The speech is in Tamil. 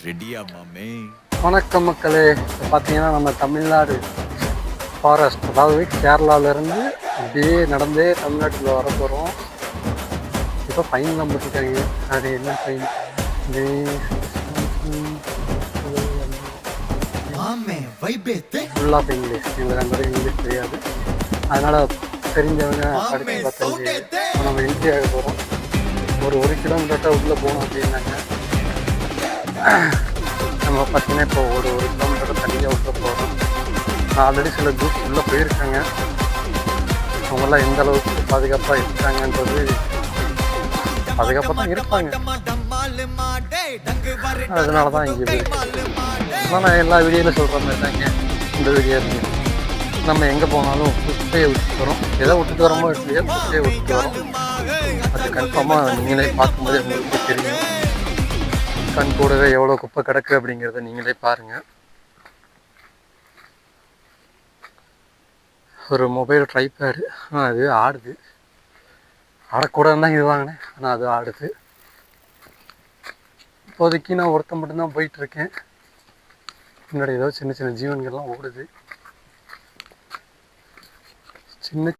ரெடியா மாமே? வணக்கம் மக்களே. இப்போ பார்த்தீங்கன்னா நம்ம தமிழ்நாடு ஃபாரஸ்ட், அதாவது கேரளாவிலேருந்து அப்படியே நடந்தே தமிழ்நாட்டுக்குள்ள வர போகிறோம். இப்போ ஃபைன்லாம் போட்டுருக்காங்க. அது என்ன ஃபைன்? ஃபுல்லாக இங்கிலீஷ். எங்கள் ரெண்டு பேரும் இங்கிலீஷ் தெரியாது, அதனால் தெரிஞ்சவங்க படித்து பார்த்தஞ்சு நம்ம என்ட்ரி ஆக போகிறோம். ஒரு கிலோமீட்டர் உள்ளே போகணும் அப்படின்னாங்க. நம்ம பார்த்தீங்கன்னா இப்போ ஒரு கிலோமீட்டர் தனியாக விட்டு போகிறோம். ஆல்ரெடி சில குரூப் உள்ளே போயிருக்காங்க. அவங்கெல்லாம் எந்த அளவுக்கு பாதுகாப்பாக இருக்காங்கன்றது பாதுகாப்பாக தான் இருப்பாங்க. அதனால தான் இங்கே போயிருக்கு. நான் எல்லா வீடியோவில் சொல்கிற மாதிரி தாங்க இந்த வீடியோ இருக்குது. நம்ம எங்கே போனாலும் குப்பையை விட்டுட்டு வரோம். எதை விட்டுட்டு வரோமோ இல்லையோ குப்பையை விட்டுட்டு வரோம். அது கன்ஃபார்மாக நீங்களே பார்க்கும்போது உங்களுக்கு தெரியும். கண் கூடவே எவ்வளோ குப்பை கிடக்கு அப்படிங்கிறத நீங்களே பாருங்கள். ஒரு மொபைல் ட்ரைபேடு, அது ஆடுது. ஆடக்கூடாதுன்னு தான் இது வாங்கினேன், ஆனால் அது ஆடுது. இப்போதைக்கு நான் ஒருத்தன் மட்டும்தான் போயிட்டுருக்கேன். முன்னாடி ஏதோ சின்ன சின்ன ஜீவன்கள்லாம் ஓடுது. சின்ன